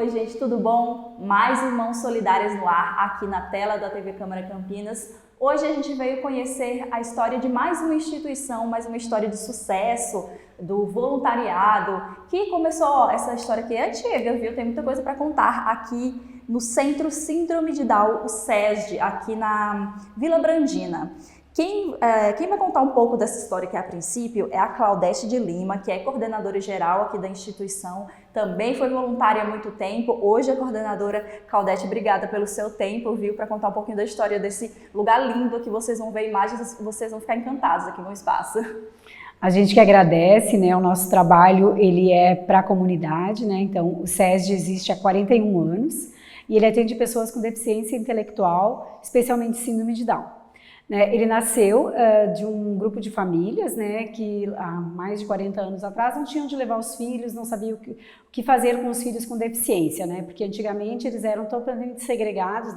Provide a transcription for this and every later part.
Oi, gente, tudo bom? Mais Irmãos Solidários no ar, aqui na tela da TV Câmara Campinas. Hoje a gente veio conhecer a história de mais uma instituição, mais uma história de sucesso, do voluntariado, que começou, essa história aqui é antiga, viu? Tem muita coisa para contar aqui no Centro Síndrome de Down, o SESD, aqui na Vila Brandina. Quem vai contar um pouco dessa história aqui a princípio é a Claudete de Lima, que é coordenadora geral aqui da instituição, também foi voluntária há muito tempo, hoje é coordenadora. Claudete, obrigada pelo seu tempo, viu, para contar um pouquinho da história desse lugar lindo, que vocês vão ver imagens, vocês vão ficar encantados aqui no espaço. A gente que agradece, né, o nosso trabalho, ele é para a comunidade, né, então o SESD existe há 41 anos e ele atende pessoas com deficiência intelectual, especialmente síndrome de Down. Ele nasceu de um grupo de famílias, né, que há mais de 40 anos atrás não tinham onde levar os filhos, não sabiam o que fazer com os filhos com deficiência, né, porque antigamente eles eram totalmente segregados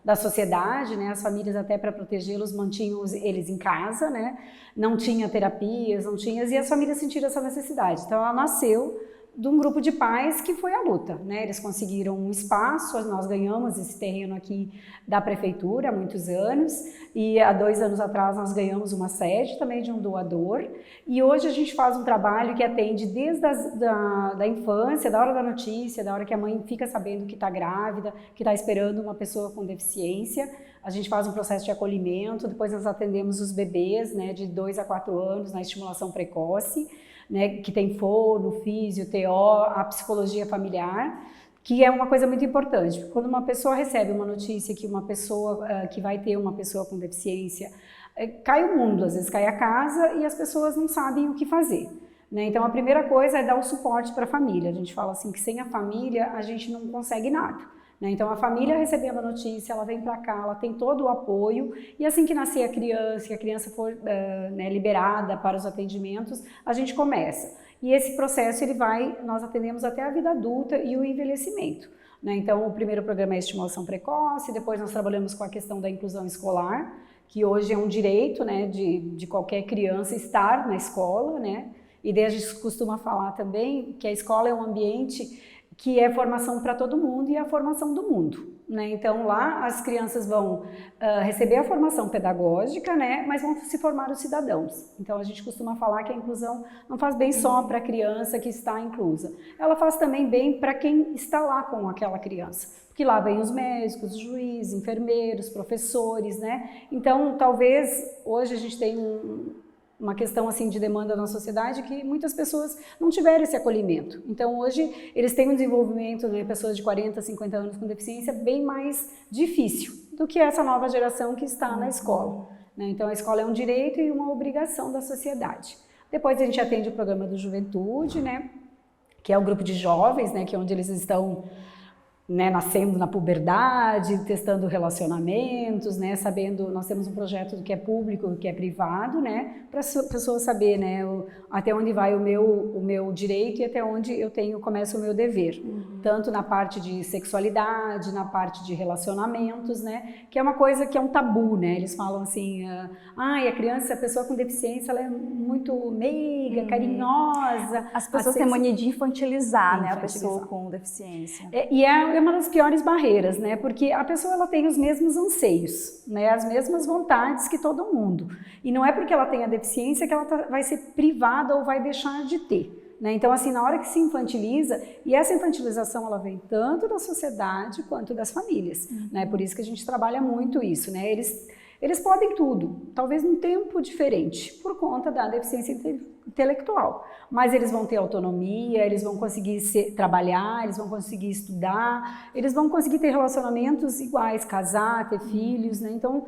da sociedade, né, as famílias até para protegê-los mantinham eles em casa, né, não tinha terapias, e as famílias sentiram essa necessidade. Então ela nasceu de um grupo de pais que foi a luta, né? Eles conseguiram um espaço, nós ganhamos esse terreno aqui da prefeitura há muitos anos e há 2 anos atrás nós ganhamos uma sede também de um doador e hoje a gente faz um trabalho que atende desde da infância, da hora da notícia, da hora que a mãe fica sabendo que está grávida, que está esperando uma pessoa com deficiência. A gente faz um processo de acolhimento, depois nós atendemos os bebês, né, de 2 a 4 anos na estimulação precoce, né, que tem fono, físio, TO, a psicologia familiar, que é uma coisa muito importante. Quando uma pessoa recebe uma notícia que uma pessoa que vai ter uma pessoa com deficiência, cai o mundo, às vezes cai a casa e as pessoas não sabem o que fazer. Né? Então a primeira coisa é dar o suporte para a família. A gente fala assim que sem a família a gente não consegue nada. Então a família recebendo a notícia, ela vem para cá, ela tem todo o apoio e assim que nascer a criança, que a criança for liberada para os atendimentos, a gente começa. E esse processo nós atendemos até a vida adulta e o envelhecimento. Então o primeiro programa é a estimulação precoce, depois nós trabalhamos com a questão da inclusão escolar, que hoje é um direito, né, de qualquer criança estar na escola, né? E daí a gente costuma falar também que a escola é um ambiente que é formação para todo mundo e a formação do mundo. Né? Então lá as crianças vão receber a formação pedagógica, né? Mas vão se formar os cidadãos. Então a gente costuma falar que a inclusão não faz bem só para a criança que está inclusa, ela faz também bem para quem está lá com aquela criança. Porque lá vem os médicos, os juízes, enfermeiros, professores, né? Então talvez hoje a gente tem uma questão assim de demanda na sociedade que muitas pessoas não tiveram esse acolhimento. Então hoje eles têm um desenvolvimento, né, pessoas de 40, 50 anos com deficiência bem mais difícil do que essa nova geração que está na escola. Né? Então a escola é um direito e uma obrigação da sociedade. Depois a gente atende o programa do Juventude, né, que é o grupo de jovens, né, que é onde eles estão, né, nascendo na puberdade, testando relacionamentos, né, sabendo, nós temos um projeto que é público, que é privado, né, para as pessoas saber, né, até onde vai o meu direito e até onde começa o meu dever, tanto na parte de sexualidade, na parte de relacionamentos, né, que é uma coisa que é um tabu, né, eles falam assim, a criança, a pessoa com deficiência, ela é muito meiga, carinhosa. As pessoas têm mania de infantilizar, né, a pessoa com deficiência. E é uma das piores barreiras, né? Porque a pessoa ela tem os mesmos anseios, né? As mesmas vontades que todo mundo. E não é porque ela tem a deficiência que ela vai ser privada ou vai deixar de ter. Né? Então, assim, na hora que se infantiliza, e essa infantilização ela vem tanto da sociedade quanto das famílias. Né? Por isso que a gente trabalha muito isso, né? Eles podem tudo, talvez num tempo diferente, por conta da deficiência intelectual. Mas eles vão ter autonomia, eles vão conseguir trabalhar, eles vão conseguir estudar, eles vão conseguir ter relacionamentos iguais, casar, ter filhos, né? Então,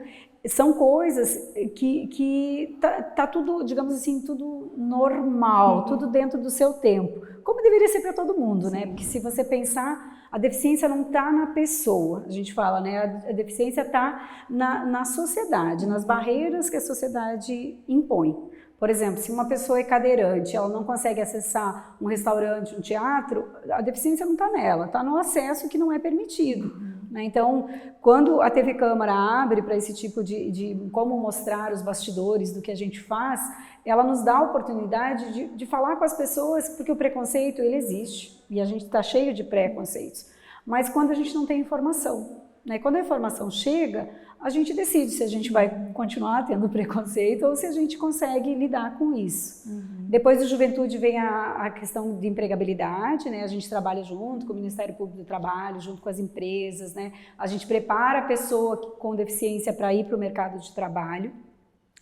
são coisas que tá tudo, digamos assim, tudo normal, tudo dentro do seu tempo. Como deveria ser para todo mundo, né? Porque se você pensar, a deficiência não está na pessoa, a gente fala, né? A deficiência está na sociedade, nas barreiras que a sociedade impõe. Por exemplo, se uma pessoa é cadeirante, ela não consegue acessar um restaurante, um teatro, a deficiência não está nela, está no acesso que não é permitido. Né? Então, quando a TV Câmara abre para esse tipo de como mostrar os bastidores do que a gente faz, ela nos dá a oportunidade de falar com as pessoas, porque o preconceito ele existe e a gente está cheio de preconceitos. mas quando a gente não tem informação, né? Quando a informação chega, a gente decide se a gente vai continuar tendo preconceito ou se a gente consegue lidar com isso. Depois do Juventude vem a questão de empregabilidade, né? A gente trabalha junto com o Ministério Público do Trabalho, junto com as empresas, né? A gente prepara a pessoa com deficiência para ir para o mercado de trabalho,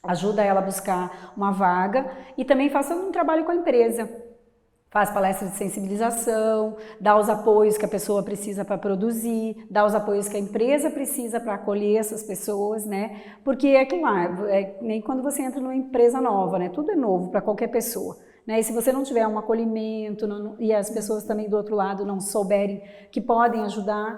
ajuda ela a buscar uma vaga e também faz um trabalho com a empresa. Faz palestras de sensibilização, dá os apoios que a pessoa precisa para produzir, dá os apoios que a empresa precisa para acolher essas pessoas, né? Porque é claro, nem quando você entra numa empresa nova, né? Tudo é novo para qualquer pessoa, né? E se você não tiver um acolhimento e as pessoas também do outro lado não souberem que podem ajudar,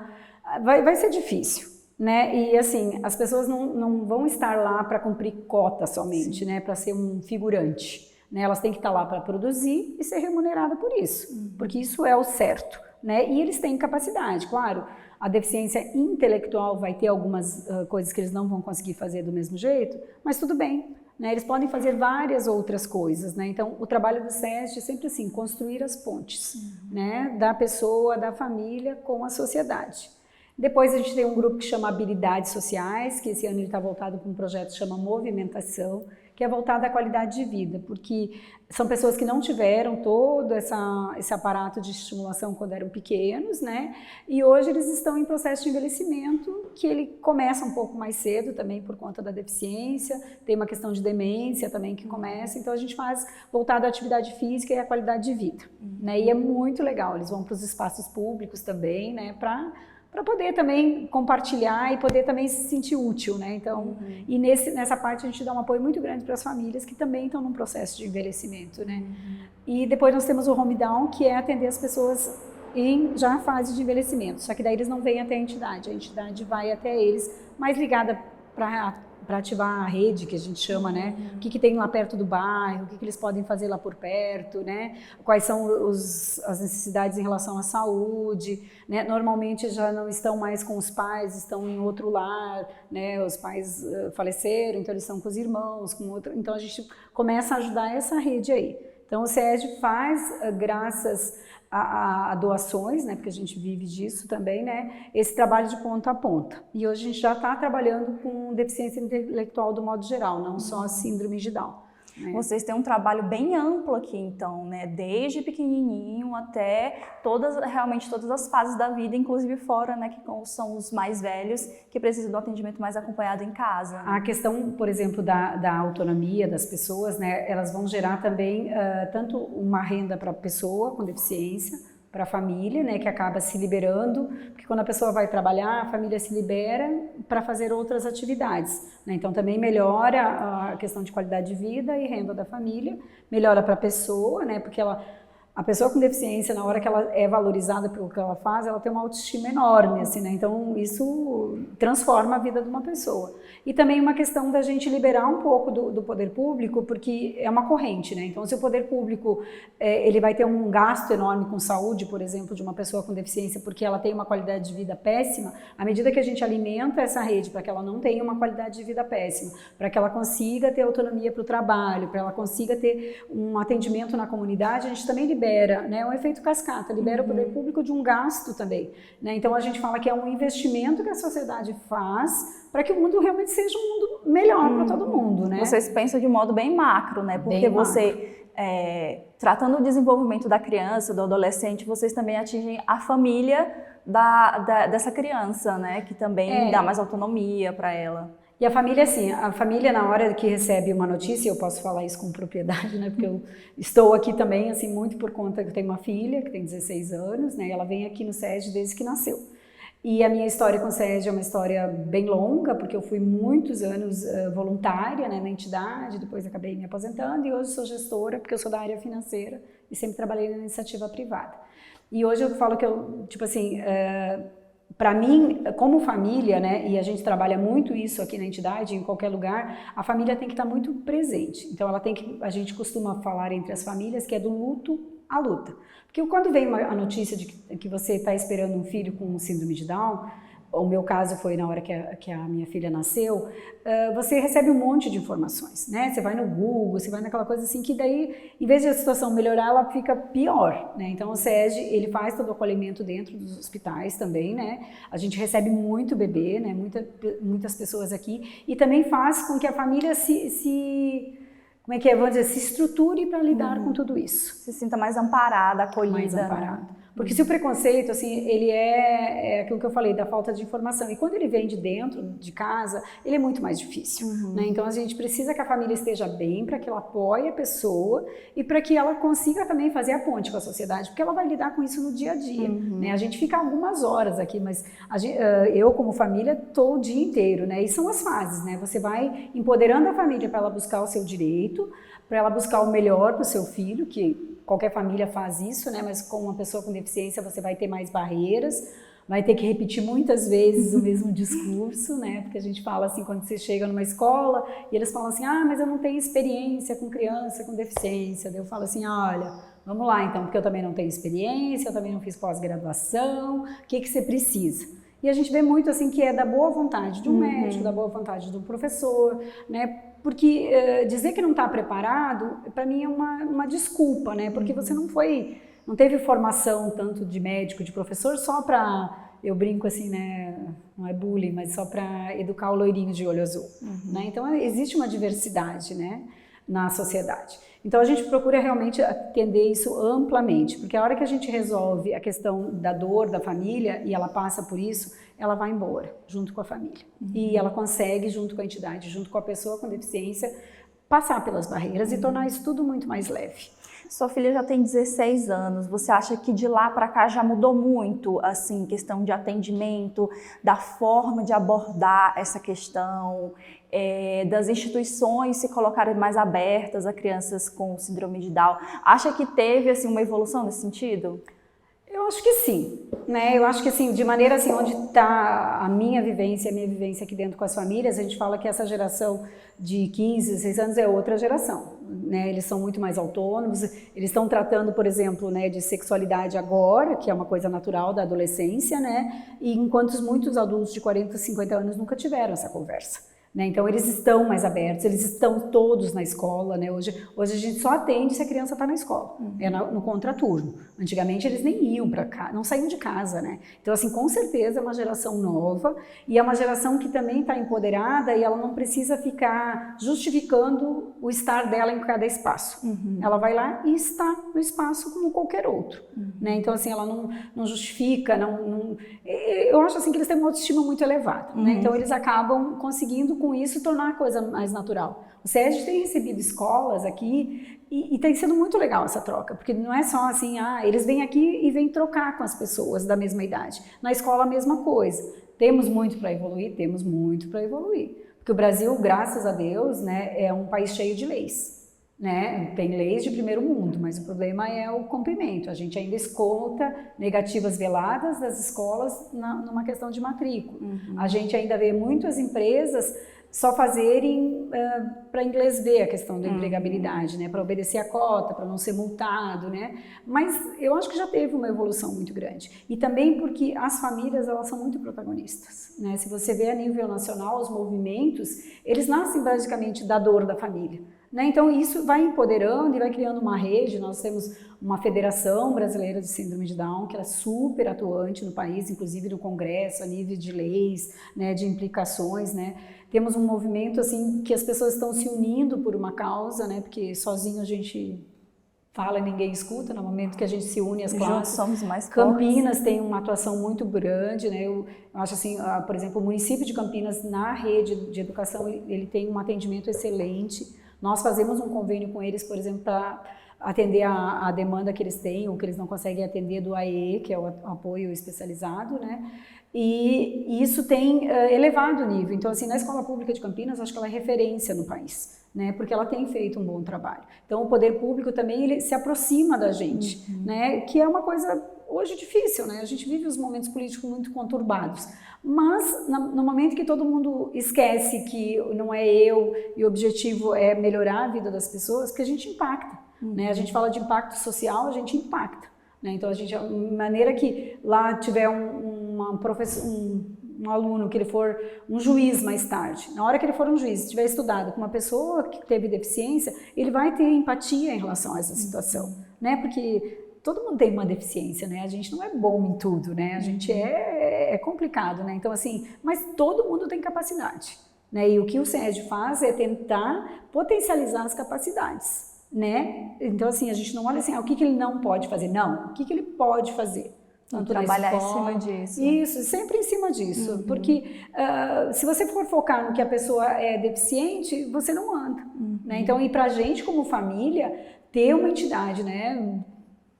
vai ser difícil, né? E assim, as pessoas não vão estar lá para cumprir cota somente, né? Para ser um figurante. Né, elas têm que estar lá para produzir e ser remunerada por isso, porque isso é o certo, né? E eles têm capacidade, claro, a deficiência intelectual vai ter algumas coisas que eles não vão conseguir fazer do mesmo jeito, mas tudo bem, né? Eles podem fazer várias outras coisas, né? Então, o trabalho do SESD é sempre assim, construir as pontes, né? Da pessoa, da família com a sociedade. Depois a gente tem um grupo que chama Habilidades Sociais, que esse ano ele está voltado para um projeto que chama Movimentação, que é voltado à qualidade de vida, porque são pessoas que não tiveram todo esse aparato de estimulação quando eram pequenos, né? E hoje eles estão em processo de envelhecimento, que ele começa um pouco mais cedo também por conta da deficiência, tem uma questão de demência também que começa, então a gente faz voltado à atividade física e à qualidade de vida, né? E é muito legal, eles vão para os espaços públicos também, né? Para poder também compartilhar e poder também se sentir útil, né? Então, e nessa parte a gente dá um apoio muito grande para as famílias que também estão num processo de envelhecimento, né? E depois nós temos o Home Down, que é atender as pessoas em já fase de envelhecimento, só que daí eles não vêm até a entidade vai até eles, mais ligada para ativar a rede, que a gente chama, né? O que tem lá perto do bairro, o que eles podem fazer lá por perto, né? Quais são as necessidades em relação à saúde, né? Normalmente já não estão mais com os pais, estão em outro lar, né? Os pais faleceram, então eles estão com os irmãos, com outro. Então a gente começa a ajudar essa rede aí. Então o SESD faz, graças a doações, né, porque a gente vive disso também, né, esse trabalho de ponta a ponta. E hoje a gente já está trabalhando com deficiência intelectual do modo geral, não só a síndrome de Down. Né? Vocês têm um trabalho bem amplo aqui, então, né, desde pequenininho até realmente todas as fases da vida, inclusive fora, né, que são os mais velhos, que precisam do atendimento mais acompanhado em casa. Né? A questão, por exemplo, da autonomia das pessoas, né, elas vão gerar também tanto uma renda para a pessoa com deficiência, para a família, né, que acaba se liberando, porque quando a pessoa vai trabalhar, a família se libera para fazer outras atividades, né? Então também melhora a questão de qualidade de vida e renda da família, melhora para a pessoa, né, porque a pessoa com deficiência, na hora que ela é valorizada pelo que ela faz, ela tem uma autoestima enorme, assim, né? Então isso transforma a vida de uma pessoa. E também uma questão da gente liberar um pouco do poder público, porque é uma corrente, né? Então se o poder público ele vai ter um gasto enorme com saúde, por exemplo, de uma pessoa com deficiência, porque ela tem uma qualidade de vida péssima, à medida que a gente alimenta essa rede para que ela não tenha uma qualidade de vida péssima, para que ela consiga ter autonomia para o trabalho, para ela consiga ter um atendimento na comunidade, a gente também libera, né, um efeito cascata, libera o poder público de um gasto também, né? Então a gente fala que é um investimento que a sociedade faz para que o mundo realmente seja um mundo melhor para todo mundo, né? Vocês pensam de modo bem macro, né? Porque você, tratando o desenvolvimento da criança, do adolescente, vocês também atingem a família dessa criança, né? Que também dá mais autonomia para ela. E a família, assim, na hora que recebe uma notícia, eu posso falar isso com propriedade, né, porque eu estou aqui também, assim, muito por conta que eu tenho uma filha, que tem 16 anos, né, e ela vem aqui no SESD desde que nasceu. E a minha história com o SESD é uma história bem longa, porque eu fui muitos anos voluntária, né, na entidade, depois acabei me aposentando, e hoje sou gestora, porque eu sou da área financeira, e sempre trabalhei na iniciativa privada. E hoje eu falo que eu, tipo assim, para mim, como família, né, e a gente trabalha muito isso aqui na entidade, em qualquer lugar, a família tem que estar muito presente. Então, a gente costuma falar entre as famílias que é do luto à luta. Porque quando vem a notícia de que você está esperando um filho com síndrome de Down, o meu caso foi na hora que a minha filha nasceu, você recebe um monte de informações, né? Você vai no Google, você vai naquela coisa assim que daí, em vez de a situação melhorar, ela fica pior, né? Então o SESD, ele faz todo o acolhimento dentro dos hospitais também, né? A gente recebe muito bebê, né? Muitas pessoas aqui, e também faz com que a família como é que é? Vamos dizer, se estruture para lidar com tudo isso. Se sinta mais amparada, acolhida. Mais amparada. Né? Porque se o preconceito, assim, ele é aquilo que eu falei, da falta de informação. E quando ele vem de dentro de casa, ele é muito mais difícil. Né? Então a gente precisa que a família esteja bem, para que ela apoie a pessoa e para que ela consiga também fazer a ponte com a sociedade, porque ela vai lidar com isso no dia a dia. Né? A gente fica algumas horas aqui, mas eu como família estou o dia inteiro, né? E são as fases, né? Você vai empoderando a família para ela buscar o seu direito, para ela buscar o melhor para o seu filho, que qualquer família faz isso, né? Mas com uma pessoa com deficiência você vai ter mais barreiras, vai ter que repetir muitas vezes o mesmo discurso, né? Porque a gente fala assim, quando você chega numa escola e eles falam assim, mas eu não tenho experiência com criança com deficiência. Daí eu falo assim, olha, vamos lá então, porque eu também não tenho experiência, eu também não fiz pós-graduação, o que você precisa? E a gente vê muito assim que é da boa vontade de um médico, da boa vontade de um professor, né? Porque dizer que não está preparado, para mim é uma desculpa, né? Porque você não teve formação tanto de médico, de professor, só para, eu brinco assim, né? Não é bullying, mas só para educar o loirinho de olho azul. Né? Então existe uma diversidade, né? Na sociedade. Então a gente procura realmente atender isso amplamente, porque a hora que a gente resolve a questão da dor da família e ela passa por isso, ela vai embora junto com a família. E ela consegue, junto com a entidade, junto com a pessoa com deficiência, passar pelas barreiras e tornar isso tudo muito mais leve. Sua filha já tem 16 anos, você acha que de lá para cá já mudou muito, assim, questão de atendimento, da forma de abordar essa questão, das instituições se colocarem mais abertas a crianças com síndrome de Down? Acha que teve, assim, uma evolução nesse sentido? Eu acho que sim, né? Eu acho que assim, de maneira assim, onde está a minha vivência aqui dentro com as famílias, a gente fala que essa geração de 15, 16 anos é outra geração, né? Eles são muito mais autônomos, eles estão tratando, por exemplo, né, de sexualidade agora, que é uma coisa natural da adolescência, né? E enquanto muitos adultos de 40, 50 anos nunca tiveram essa conversa. Né? Então eles estão mais abertos, eles estão todos na escola, né? Hoje a gente só atende se a criança está na escola, no contraturno. Antigamente eles nem iam para casa, não saíam de casa, né? Então assim, com certeza é uma geração nova e é uma geração que também está empoderada e ela não precisa ficar justificando o estar dela em cada espaço. Ela vai lá e está no espaço como qualquer outro, né? Então assim, ela não justifica, eu acho assim que eles têm uma autoestima muito elevada, né? Então eles acabam conseguindo com isso tornar a coisa mais natural. O SESD tem recebido escolas aqui e tem sido muito legal essa troca, porque não é só assim, eles vêm aqui e vêm trocar com as pessoas da mesma idade. Na escola a mesma coisa. Temos muito para evoluir, porque o Brasil, graças a Deus, né, é um país cheio de leis. Né? Tem leis de primeiro mundo, mas o problema é o cumprimento. A gente ainda escuta negativas veladas das escolas numa questão de matrícula. A gente ainda vê muitas empresas só fazerem para inglês ver a questão da empregabilidade, né? Para obedecer a cota, para não ser multado, né? Mas eu acho que já teve uma evolução muito grande. E também porque as famílias, elas são muito protagonistas, né? Se você vê a nível nacional, os movimentos, eles nascem basicamente da dor da família. Né? Então isso vai empoderando e vai criando uma rede. Nós temos uma Federação Brasileira de Síndrome de Down, que é super atuante no país, inclusive no Congresso, a nível de leis, né, de implicações, né? Temos um movimento assim que as pessoas estão se unindo por uma causa, né? Porque sozinho a gente fala e ninguém escuta, no momento que a gente se une às classes. Juntos somos mais fortes. Campinas tem uma atuação muito grande, né? Eu acho assim, por exemplo, o município de Campinas, na rede de educação, ele tem um atendimento excelente. Nós fazemos um convênio com eles, por exemplo, para atender a demanda que eles têm, ou que eles não conseguem atender do AE, que é o apoio especializado, né? E isso tem elevado o nível. Então, assim, na escola pública de Campinas, acho que ela é referência no país, né? Porque ela tem feito um bom trabalho. Então, o poder público também, ele se aproxima da gente, né? Que é uma coisa hoje difícil, né? A gente vive os momentos políticos muito conturbados. Mas, no momento que todo mundo esquece que não é eu e o objetivo é melhorar a vida das pessoas, porque a gente impacta, né? A gente fala de impacto social, a gente impacta, né? Então, a maneira que lá tiver um um aluno que ele for um juiz mais tarde, na hora que ele for um juiz, tiver estudado com uma pessoa que teve deficiência, ele vai ter empatia em relação a essa situação, né? Porque todo mundo tem uma deficiência, né? A gente não é bom em tudo, né? A gente é complicado, né? Então, assim, mas todo mundo tem capacidade, né? E o que o SESD faz é tentar potencializar as capacidades, né? Então, assim, a gente não olha assim, o que ele não pode fazer? Não, o que ele pode fazer? Tanto trabalhar em cima disso. Isso, sempre em cima disso. Porque se você for focar no que a pessoa é deficiente, você não anda, né? Então, e pra gente como família, ter uma entidade, né?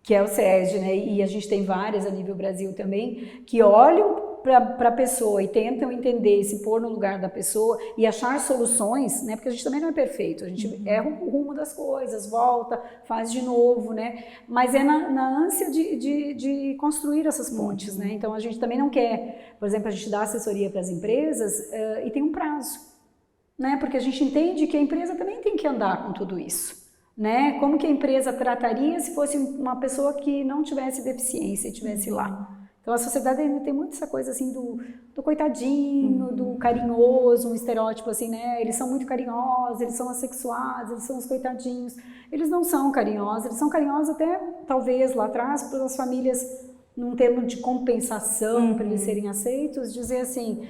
Que é o SESD, né? E a gente tem várias a nível Brasil também, que olham para a pessoa e tentam entender, se pôr no lugar da pessoa e achar soluções, né? Porque a gente também não é perfeito, a gente erra o rumo das coisas, volta, faz de novo, né? Mas é na ânsia de construir essas pontes, né? Então a gente também não quer, por exemplo, a gente dá assessoria para as empresas e tem um prazo, né? Porque a gente entende que a empresa também tem que andar com tudo isso. Né? Como que a empresa trataria se fosse uma pessoa que não tivesse deficiência e estivesse lá? Então a sociedade ainda tem muito essa coisa assim do coitadinho, do carinhoso, um estereótipo assim, né? Eles são muito carinhosos, eles são assexuados, eles são os coitadinhos. Eles não são carinhosos, eles são carinhosos até talvez lá atrás pelas famílias, num termo de compensação para eles serem aceitos, dizer assim,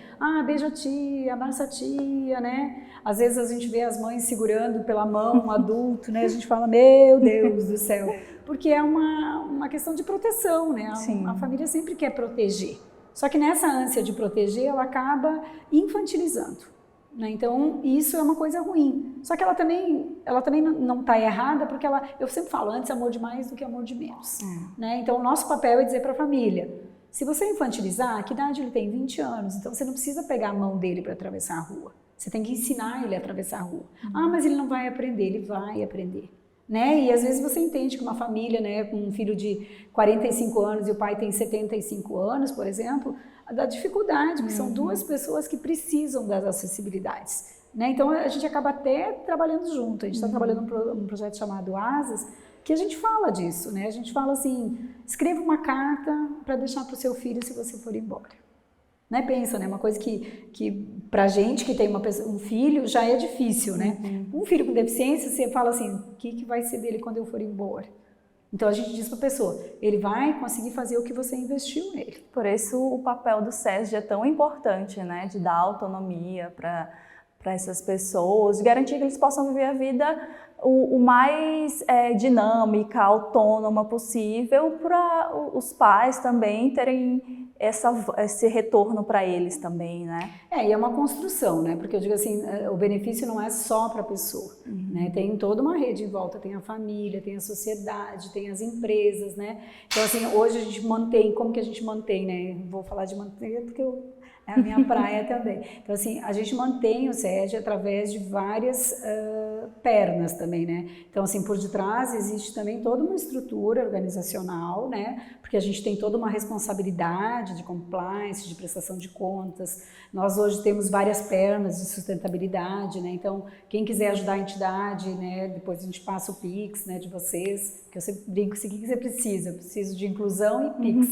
beija a tia, abraça a tia, né? Às vezes a gente vê as mães segurando pela mão um adulto, né? A gente fala, meu Deus do céu, porque é uma questão de proteção, né? A família sempre quer proteger, só que nessa ânsia de proteger, ela acaba infantilizando. Né? Então, isso é uma coisa ruim. Só que ela também não está errada, porque eu sempre falo, antes amor de mais do que amor de menos. Né? Então, o nosso papel é dizer para a família, se você infantilizar, que idade ele tem? 20 anos, então você não precisa pegar a mão dele para atravessar a rua. Você tem que ensinar ele a atravessar a rua. Mas ele não vai aprender, ele vai aprender. Né? E às vezes você entende que uma família, né, com um filho de 45 anos e o pai tem 75 anos, por exemplo, da dificuldade, porque são duas pessoas que precisam das acessibilidades. Né? Então a gente acaba até trabalhando junto, a gente está trabalhando um projeto chamado Asas, que a gente fala disso, né? A gente fala assim, escreva uma carta para deixar para o seu filho se você for embora. Né? Pensa, né? Uma coisa que pra gente que tem um filho já é difícil, né? Um filho com deficiência, você fala assim, o que vai ser dele quando eu for embora? Então a gente diz para a pessoa, ele vai conseguir fazer o que você investiu nele. Por isso o papel do SESD é tão importante, né? De dar autonomia para essas pessoas, de garantir que eles possam viver a vida o mais dinâmica, autônoma possível, para os pais também terem esse retorno para eles também, né? E é uma construção, né? Porque eu digo assim, o benefício não é só para a pessoa, né? Tem toda uma rede em volta, tem a família, tem a sociedade, tem as empresas, né? Então assim, hoje a gente mantém, como que a gente mantém, né? Vou falar de manter porque é a minha praia também. Então assim, a gente mantém o SESD através de várias pernas também, né? Então assim, por detrás existe também toda uma estrutura organizacional, né? Porque a gente tem toda uma responsabilidade de compliance, de prestação de contas. Nós hoje temos várias pernas de sustentabilidade, né? Então, quem quiser ajudar a entidade, né? Depois a gente passa o Pix, né? De vocês, que eu sempre brinco assim, o que você precisa? Eu preciso de inclusão e Pix.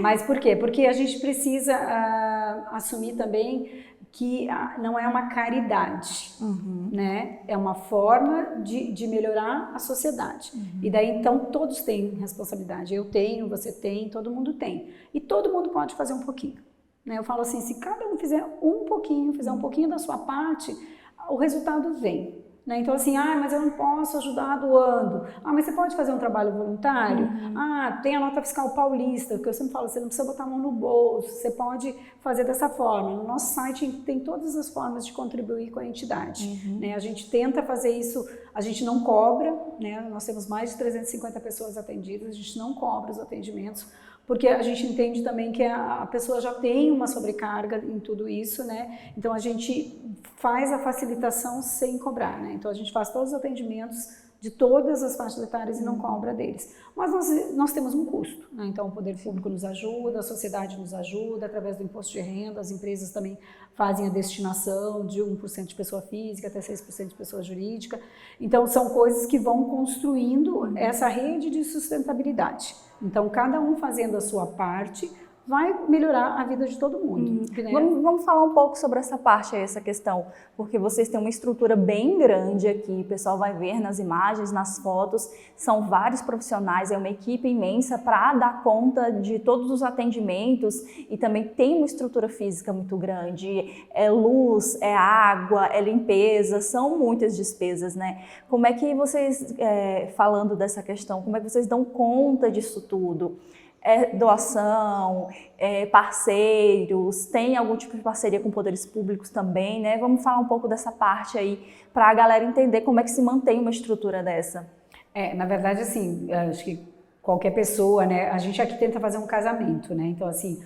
Mas por quê? Porque a gente precisa assumir também que não é uma caridade, né? É uma forma de melhorar a sociedade. E daí, então, todos têm responsabilidade. Eu tenho, você tem, todo mundo tem. E todo mundo pode fazer um pouquinho. Né? Eu falo assim, se cada um fizer um pouquinho da sua parte, o resultado vem. Né? Então assim, mas eu não posso ajudar doando. Mas você pode fazer um trabalho voluntário? Tem a nota fiscal paulista, que eu sempre falo, você não precisa botar a mão no bolso, você pode fazer dessa forma. No nosso site tem todas as formas de contribuir com a entidade. Né? A gente tenta fazer isso, a gente não cobra, né? Nós temos mais de 350 pessoas atendidas, a gente não cobra os atendimentos, porque a gente entende também que a pessoa já tem uma sobrecarga em tudo isso, né? Então a gente faz a facilitação sem cobrar, né? Então a gente faz todos os atendimentos de todas as faixas etárias e não cobra deles. Mas nós temos um custo, né? Então o poder público nos ajuda, a sociedade nos ajuda, através do imposto de renda, as empresas também fazem a destinação de 1% de pessoa física até 6% de pessoa jurídica. Então são coisas que vão construindo essa rede de sustentabilidade. Então cada um fazendo a sua parte, vai melhorar a vida de todo mundo. Né? Vamos falar um pouco sobre essa parte aí, essa questão, porque vocês têm uma estrutura bem grande aqui, o pessoal vai ver nas imagens, nas fotos, são vários profissionais, é uma equipe imensa para dar conta de todos os atendimentos e também tem uma estrutura física muito grande, é luz, é água, é limpeza, são muitas despesas, né? Como é que vocês, falando dessa questão, como é que vocês dão conta disso tudo? Doação, parceiros, tem algum tipo de parceria com poderes públicos também, né? Vamos falar um pouco dessa parte aí para a galera entender como é que se mantém uma estrutura dessa. Na verdade, assim, acho que qualquer pessoa, né? A gente aqui tenta fazer um casamento, né? Então, assim,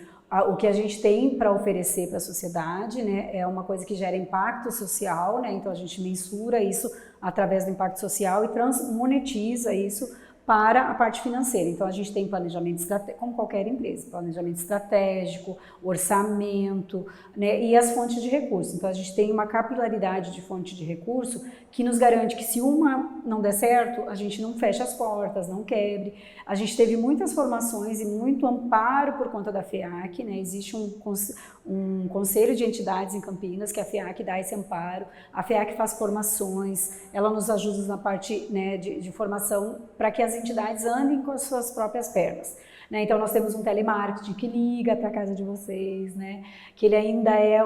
o que a gente tem para oferecer para a sociedade, né, é uma coisa que gera impacto social, né? Então a gente mensura isso através do impacto social e monetiza isso para a parte financeira. Então a gente tem planejamento estratégico, como qualquer empresa, planejamento estratégico, orçamento, né, e as fontes de recurso. Então a gente tem uma capilaridade de fonte de recurso que nos garante que se uma não der certo, a gente não fecha as portas, não quebre. A gente teve muitas formações e muito amparo por conta da FEAC, né? Existe um conselho de entidades em Campinas que a FEAC dá esse amparo. A FEAC faz formações, ela nos ajuda na parte, né, de formação para que as entidades andem com as suas próprias pernas. Né? Então nós temos um telemarketing que liga para a casa de vocês, né? Que ele ainda é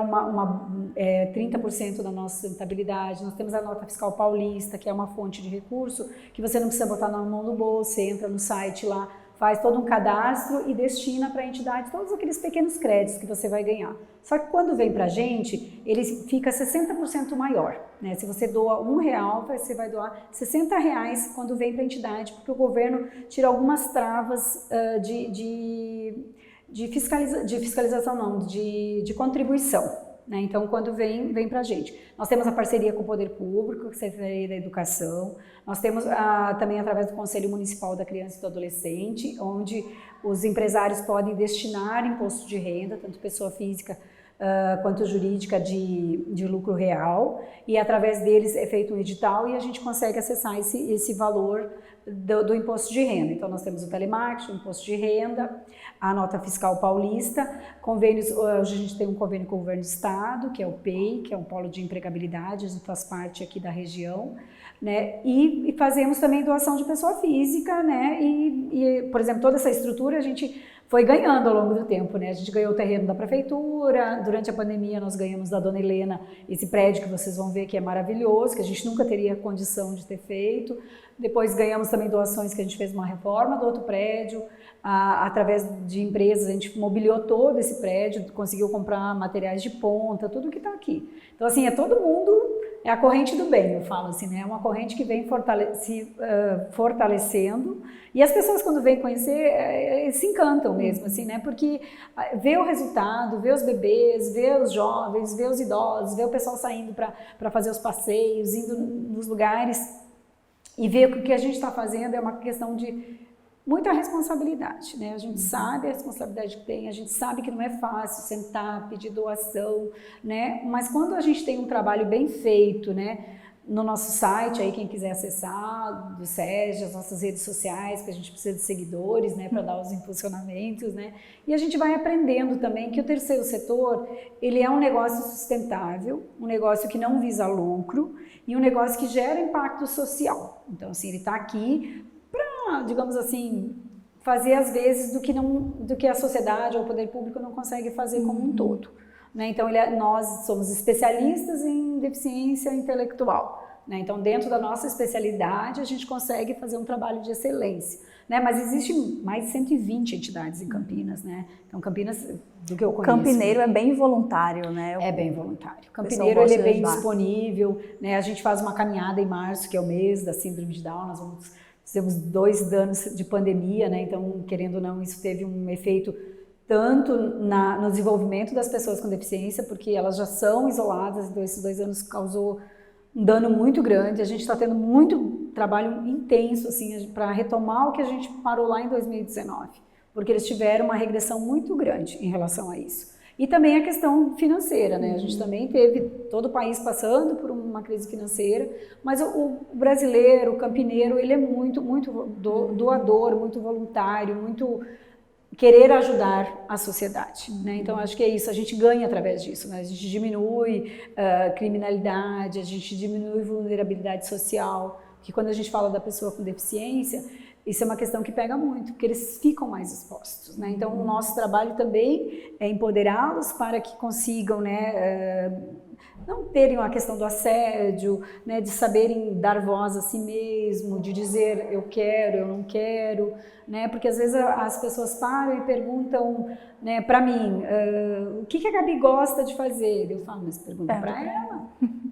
30% da nossa rentabilidade. Nós temos a nota fiscal paulista, que é uma fonte de recurso que você não precisa botar na mão do bolso, você entra no site lá, faz todo um cadastro e destina para a entidade todos aqueles pequenos créditos que você vai ganhar. Só que quando vem para a gente, ele fica 60% maior. Né? Se você doa R$1, você vai doar R$60 quando vem para a entidade, porque o governo tira algumas travas de fiscalização, não, de contribuição. Né? Então, quando vem para a gente. Nós temos a parceria com o Poder Público, com a Secretaria da Educação, nós temos também através do Conselho Municipal da Criança e do Adolescente, onde os empresários podem destinar imposto de renda, tanto pessoa física quanto jurídica de lucro real, e através deles é feito um edital e a gente consegue acessar esse valor do imposto de renda. Então nós temos o telemarketing, o imposto de renda, a nota fiscal paulista, convênios, hoje a gente tem um convênio com o governo do estado, que é o PEI, que é um polo de empregabilidade, a gente faz parte aqui da região, né? E fazemos também doação de pessoa física, né? E, por exemplo, toda essa estrutura a gente foi ganhando ao longo do tempo, né? A gente ganhou o terreno da prefeitura, durante a pandemia nós ganhamos da Dona Helena esse prédio que vocês vão ver que é maravilhoso, que a gente nunca teria condição de ter feito. Depois ganhamos também doações que a gente fez uma reforma do outro prédio, através de empresas a gente mobiliou todo esse prédio, conseguiu comprar materiais de ponta, tudo que está aqui. Então assim, é todo mundo, é a corrente do bem, eu falo assim, né? É uma corrente que vem fortalecendo e as pessoas quando vêm conhecer se encantam mesmo, assim, né? Porque vê o resultado, vê os bebês, vê os jovens, vê os idosos, vê o pessoal saindo para fazer os passeios, indo nos lugares e ver que o que a gente está fazendo é uma questão de muita responsabilidade, né? A gente sabe a responsabilidade que tem, a gente sabe que não é fácil sentar, pedir doação, né? Mas quando a gente tem um trabalho bem feito, né? No nosso site, aí quem quiser acessar, do SESG, as nossas redes sociais, que a gente precisa de seguidores, né? Para dar os impulsionamentos, né? E a gente vai aprendendo também que o terceiro setor, ele é um negócio sustentável, um negócio que não visa lucro e um negócio que gera impacto social. Então, assim, ele está aqui para, digamos assim, fazer às vezes do que a sociedade ou o poder público não consegue fazer como um todo. Né? Então nós somos especialistas em deficiência intelectual. Né? Então dentro da nossa especialidade a gente consegue fazer um trabalho de excelência. Né? Mas existem mais de 120 entidades em Campinas. Né? Então Campinas, do que eu conheço... Campineiro é bem voluntário, né? É bem voluntário. Campineiro ele é bem disponível. Né? A gente faz uma caminhada em março, que é o mês da síndrome de Down, nós fizemos 2 anos de pandemia, né? Então, querendo ou não, isso teve um efeito tanto no desenvolvimento das pessoas com deficiência, porque elas já são isoladas, então esses 2 anos causou um dano muito grande. A gente está tendo muito trabalho intenso assim, para retomar o que a gente parou lá em 2019, porque eles tiveram uma regressão muito grande em relação a isso. E também a questão financeira, né? A gente também teve todo o país passando por uma crise financeira, mas o brasileiro, o campineiro, ele é muito doador, muito voluntário, muito querer ajudar a sociedade, né? Então acho que é isso, a gente ganha através disso, né? A gente diminui criminalidade, a gente diminui vulnerabilidade social, que quando a gente fala da pessoa com deficiência, isso é uma questão que pega muito, porque eles ficam mais expostos, né? Então o nosso trabalho também é empoderá-los para que consigam, né, não terem a questão do assédio, né, de saberem dar voz a si mesmo, de dizer eu quero, eu não quero, né, porque às vezes as pessoas param e perguntam, né, para mim, o que a Gabi gosta de fazer? Eu falo, mas pergunta para ela,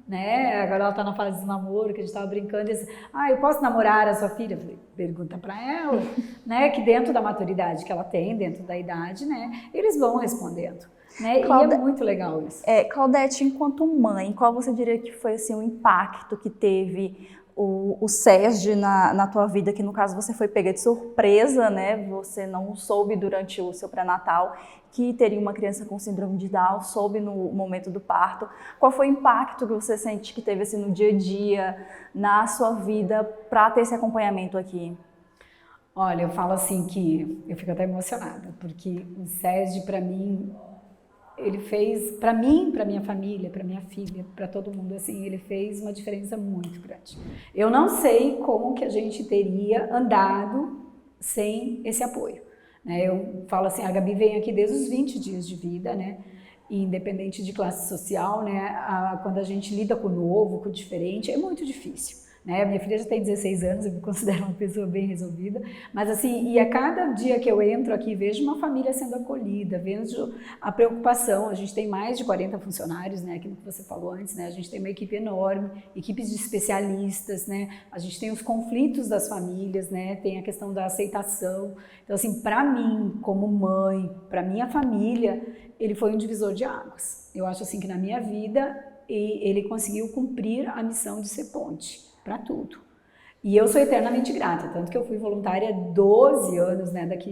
né, agora ela está na fase de namoro, que a gente estava brincando, e disse, eu posso namorar a sua filha? Eu falei, pergunta para ela, né, que dentro da maturidade que ela tem, dentro da idade, né, eles vão respondendo. Né? E é muito legal isso. Claudete, enquanto mãe, qual você diria que foi assim, o impacto que teve o SESD na tua vida, que no caso você foi pega de surpresa, né? Você não soube durante o seu pré-natal que teria uma criança com síndrome de Down, soube no momento do parto. Qual foi o impacto que você sente que teve assim, no dia a dia, na sua vida, para ter esse acompanhamento aqui? Olha, eu falo assim que eu fico até emocionada, porque o SESD para mim, ele fez, para mim, para minha família, para minha filha, para todo mundo, assim, ele fez uma diferença muito grande. Eu não sei como que a gente teria andado sem esse apoio, né? Eu falo assim, a Gabi vem aqui desde os 20 dias de vida, né? E independente de classe social, né? Quando a gente lida com o novo, com o diferente, é muito difícil. Né? Minha filha já tem 16 anos, eu me considero uma pessoa bem resolvida, mas assim, e a cada dia que eu entro aqui, vejo uma família sendo acolhida, vejo a preocupação, a gente tem mais de 40 funcionários, né, aquilo que você falou antes, né, a gente tem uma equipe enorme, equipes de especialistas, né, a gente tem os conflitos das famílias, né, tem a questão da aceitação, então assim, para mim, como mãe, para minha família, ele foi um divisor de águas. Eu acho assim que na minha vida, ele conseguiu cumprir a missão de ser ponte para tudo. E eu sou eternamente grata, tanto que eu fui voluntária 12 anos, né, daqui,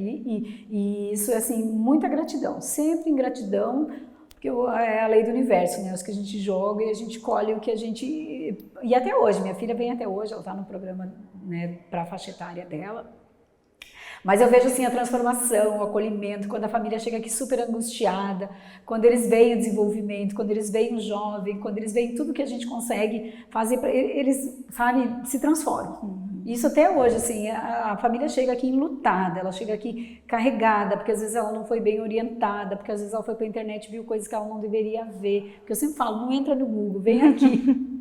e isso é assim, muita gratidão, sempre em gratidão, porque é a lei do universo, né, os que a gente joga e a gente colhe o que a gente... E até hoje, minha filha vem até hoje, ela está no programa, né, para a faixa etária dela, mas eu vejo assim a transformação, o acolhimento, quando a família chega aqui super angustiada, quando eles veem o desenvolvimento, quando eles veem o jovem, quando eles veem tudo que a gente consegue fazer, eles, sabe, se transformam. Isso até hoje, assim, a família chega aqui enlutada, ela chega aqui carregada, porque às vezes ela não foi bem orientada, porque às vezes ela foi para a internet e viu coisas que ela não deveria ver. Porque eu sempre falo, não entra no Google, vem aqui.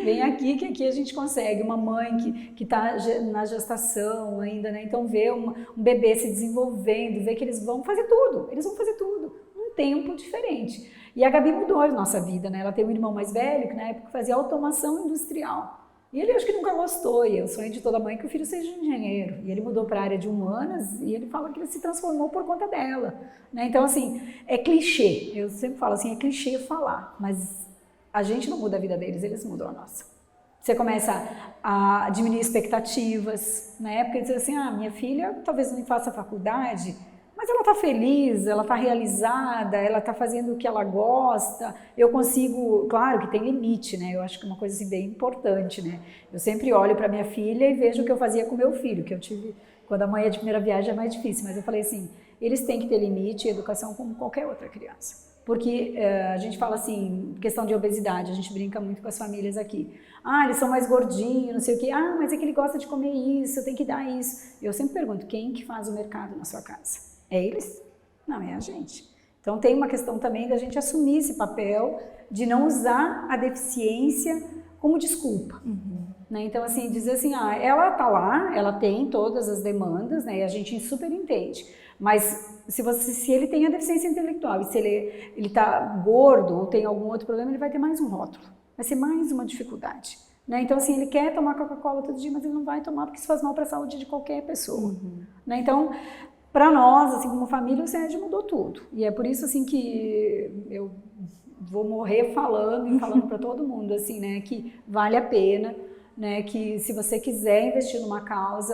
Vem aqui que aqui a gente consegue. Uma mãe que está na gestação ainda, né? Então vê um bebê se desenvolvendo, vê que eles vão fazer tudo, num tempo diferente. E a Gabi mudou a nossa vida, né? Ela tem um irmão mais velho que na época fazia automação industrial. E ele acho que nunca gostou, e eu sonho de toda mãe que o filho seja engenheiro. E ele mudou para a área de humanas e ele fala que ele se transformou por conta dela. Né? Então, assim, é clichê. Eu sempre falo assim, é clichê falar, mas a gente não muda a vida deles, eles mudam a nossa. Você começa a diminuir expectativas, né? Porque diz assim, minha filha talvez não faça faculdade, mas ela está feliz, ela está realizada, ela está fazendo o que ela gosta, eu consigo, claro que tem limite, né? Eu acho que é uma coisa assim, bem importante, né? Eu sempre olho para minha filha e vejo o que eu fazia com meu filho, que eu tive, quando a mãe é de primeira viagem é mais difícil, mas eu falei assim, eles têm que ter limite e educação como qualquer outra criança. Porque a gente fala assim, questão de obesidade, a gente brinca muito com as famílias aqui. Eles são mais gordinhos, não sei o quê. Mas é que ele gosta de comer isso, eu tenho que dar isso. Eu sempre pergunto, quem que faz o mercado na sua casa? É eles? Não, é a gente. Então tem uma questão também da gente assumir esse papel de não usar a deficiência como desculpa. Né? Então assim, dizer assim, ela tá lá, ela tem todas as demandas, né? E a gente super entende. Mas se ele tem a deficiência intelectual e se ele tá gordo ou tem algum outro problema, ele vai ter mais um rótulo. Vai ser mais uma dificuldade. Né? Então assim, ele quer tomar Coca-Cola todo dia, mas ele não vai tomar porque isso faz mal para a saúde de qualquer pessoa. Né? Então, para nós, assim, como família, o SESD mudou tudo. E é por isso, assim, que eu vou morrer falando para todo mundo, assim, né, que vale a pena, né, que se você quiser investir numa causa,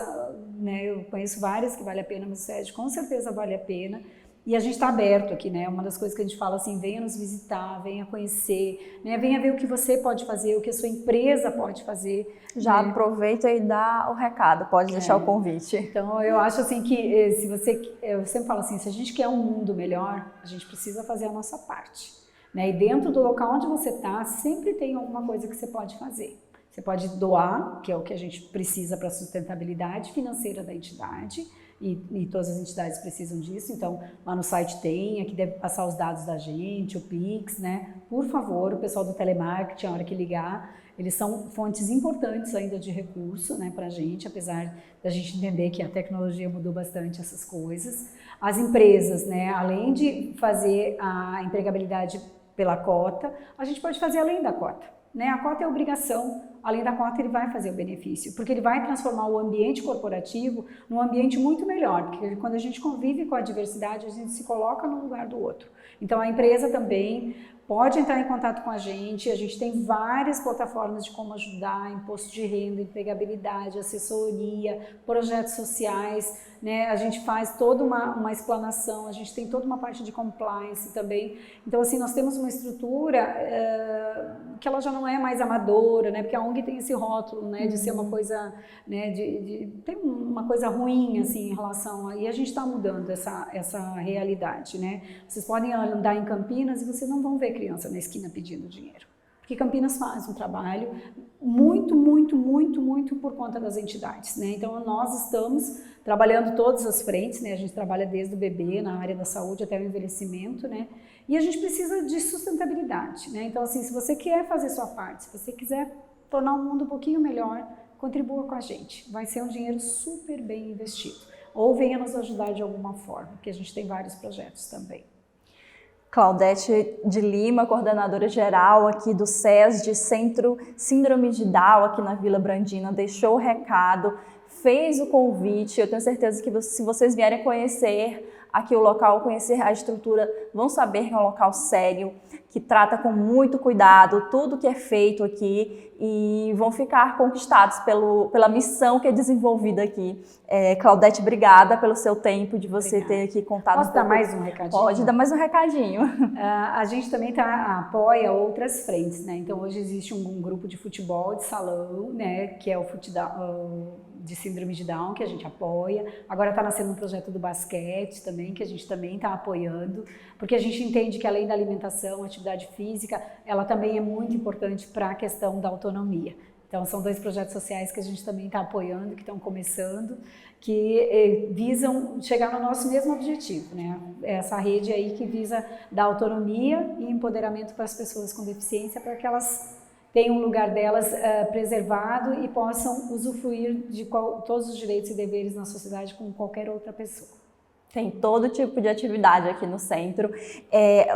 né, eu conheço várias que vale a pena, mas o SESD com certeza vale a pena. E a gente está aberto aqui, né? Uma das coisas que a gente fala assim, venha nos visitar, venha conhecer, né? Venha ver o que você pode fazer, o que a sua empresa pode fazer. Já né? aproveita e dá o recado, pode deixar o convite. Então, eu acho assim que se você, eu sempre falo assim, se a gente quer um mundo melhor, a gente precisa fazer a nossa parte. Né? E dentro do local onde você está, sempre tem alguma coisa que você pode fazer. Você pode doar, que é o que a gente precisa para a sustentabilidade financeira da entidade, e todas as entidades precisam disso, então lá no site tem, aqui deve passar os dados da gente, o Pix, né? Por favor, o pessoal do telemarketing, a hora que ligar, eles são fontes importantes ainda de recurso, né, para a gente, apesar da gente entender que a tecnologia mudou bastante essas coisas. As empresas, né, além de fazer a empregabilidade pela cota, a gente pode fazer além da cota. Né? A cota é obrigação, além da cota ele vai fazer o benefício, porque ele vai transformar o ambiente corporativo num ambiente muito melhor, porque quando a gente convive com a diversidade, a gente se coloca no lugar do outro. Então a empresa também pode entrar em contato com a gente tem várias plataformas de como ajudar, imposto de renda, empregabilidade, assessoria, projetos sociais, né? A gente faz toda uma explanação, a gente tem toda uma parte de compliance também. Então, assim, nós temos uma estrutura que ela já não é mais amadora, né? Porque a ONG tem esse rótulo, né? De ser uma coisa, né? Tem uma coisa ruim, assim, em relação a... E a gente está mudando essa realidade, né? Vocês podem andar em Campinas e vocês não vão ver criança na esquina pedindo dinheiro. Porque Campinas faz um trabalho muito por conta das entidades, né? Então, nós estamos trabalhando todas as frentes, né? A gente trabalha desde o bebê, na área da saúde até o envelhecimento, né? E a gente precisa de sustentabilidade, né? Então, assim, se você quer fazer sua parte, se você quiser tornar o mundo um pouquinho melhor, contribua com a gente. Vai ser um dinheiro super bem investido. Ou venha nos ajudar de alguma forma, porque a gente tem vários projetos também. Claudete de Lima, coordenadora geral aqui do SESD, Centro Síndrome de Down, aqui na Vila Brandina, deixou o recado, fez o convite. Eu tenho certeza que se vocês vierem conhecer aqui o local, conhecer a estrutura, vão saber que é um local sério, que trata com muito cuidado tudo que é feito aqui e vão ficar conquistados pela missão que é desenvolvida aqui. Claudete, obrigada pelo seu tempo, de você ter aqui contado. Posso dar mais um recadinho? Pode dar mais um recadinho. A gente também apoia outras frentes, né? Então hoje existe um grupo de futebol de salão, né? Que é o de síndrome de Down, que a gente apoia. Agora está nascendo um projeto do basquete também, que a gente também está apoiando, porque a gente entende que além da alimentação, a atividade física, ela também é muito importante para a questão da autonomia. Então são 2 projetos sociais que a gente também está apoiando, que estão começando, que visam chegar no nosso mesmo objetivo, né? Essa rede aí que visa dar autonomia e empoderamento para as pessoas com deficiência, para que elas tenham um lugar delas preservado e possam usufruir de todos os direitos e deveres na sociedade como qualquer outra pessoa. Tem todo tipo de atividade aqui no centro.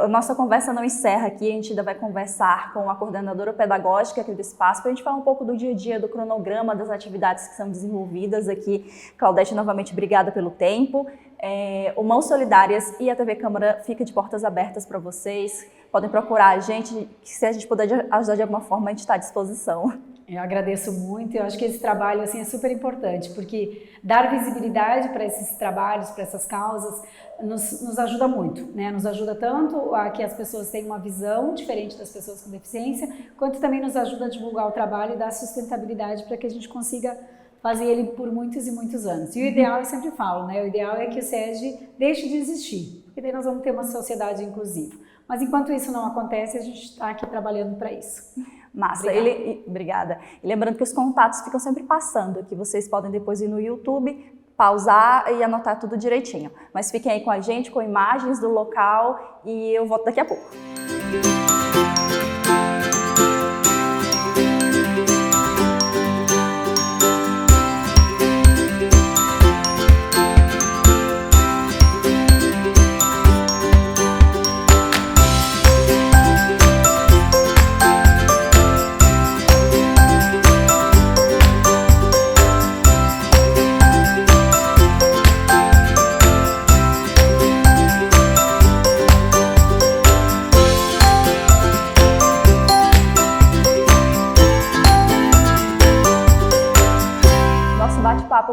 A nossa conversa não encerra aqui, a gente ainda vai conversar com a coordenadora pedagógica aqui do espaço para a gente falar um pouco do dia a dia, do cronograma das atividades que são desenvolvidas aqui. Claudete, novamente, obrigada pelo tempo. O Mãos Solidárias e a TV Câmara fica de portas abertas para vocês. Podem procurar a gente, que se a gente puder ajudar de alguma forma, a gente está à disposição. Eu agradeço muito, eu acho que esse trabalho assim, é super importante, porque dar visibilidade para esses trabalhos, para essas causas, nos ajuda muito, né? Nos ajuda tanto a que as pessoas tenham uma visão diferente das pessoas com deficiência, quanto também nos ajuda a divulgar o trabalho e dar sustentabilidade para que a gente consiga fazer ele por muitos e muitos anos. E o ideal, eu sempre falo, né? O ideal é que o SESD deixe de existir, porque daí nós vamos ter uma sociedade inclusiva. Mas enquanto isso não acontece, a gente está aqui trabalhando para isso. Massa, obrigada. E lembrando que os contatos ficam sempre passando, que vocês podem depois ir no YouTube, pausar e anotar tudo direitinho. Mas fiquem aí com a gente, com imagens do local e eu volto daqui a pouco.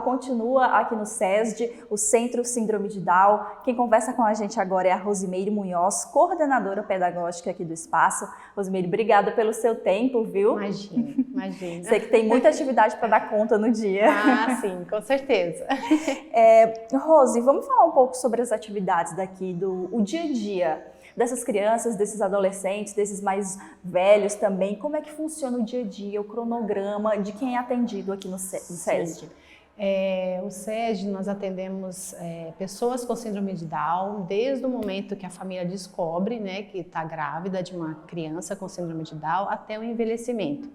continua aqui no SESD, o Centro Síndrome de Down. Quem conversa com a gente agora é a Rosimeire Munhoz, coordenadora pedagógica aqui do espaço. Rosimeire, obrigada pelo seu tempo, viu? Imagina, imagina. Sei que tem muita atividade para dar conta no dia. Ah, sim, com certeza. Rose, vamos falar um pouco sobre as atividades daqui, o dia a dia dessas crianças, desses adolescentes, desses mais velhos também. Como é que funciona o dia a dia, o cronograma de quem é atendido aqui no SESD? O SESD, nós atendemos pessoas com síndrome de Down desde o momento que a família descobre, né, que está grávida de uma criança com síndrome de Down até o envelhecimento.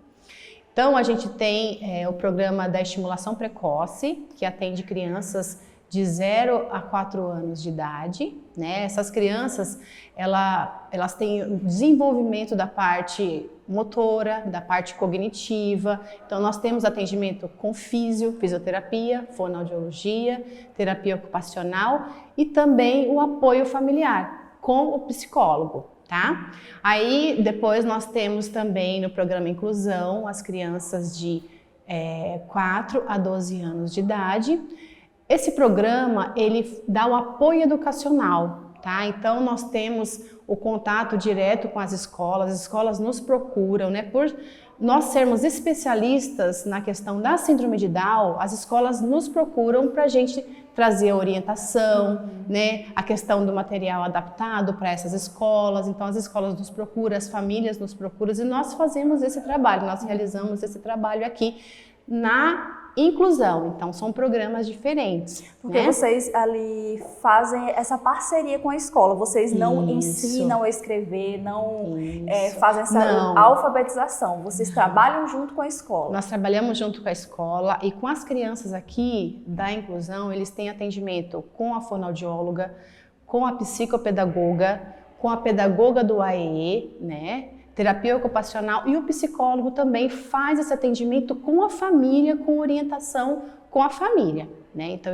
Então, a gente tem o programa da estimulação precoce, que atende crianças de 0 a 4 anos de idade, né? Essas crianças, elas têm o desenvolvimento da parte motora, da parte cognitiva. Então, nós temos atendimento com fisioterapia, fonoaudiologia, terapia ocupacional e também o apoio familiar com o psicólogo, tá? Aí, depois nós temos também no programa Inclusão as crianças de 4 a 12 anos de idade. Esse programa, ele dá o apoio educacional, tá? Então, nós temos o contato direto com as escolas nos procuram, né? Por nós sermos especialistas na questão da síndrome de Down, as escolas nos procuram para a gente trazer a orientação, né? A questão do material adaptado para essas escolas. Então, as escolas nos procuram, as famílias nos procuram e nós fazemos esse trabalho, nós realizamos esse trabalho aqui na inclusão. Então, são programas diferentes. Porque vocês ali fazem essa parceria com a escola, vocês não ensinam a escrever, não fazem essa alfabetização, vocês trabalham junto com a escola. Nós trabalhamos junto com a escola e com as crianças aqui da inclusão, eles têm atendimento com a fonoaudióloga, com a psicopedagoga, com a pedagoga do AEE, né? Terapia ocupacional, e o psicólogo também faz esse atendimento com a família, com orientação com a família, né? Então,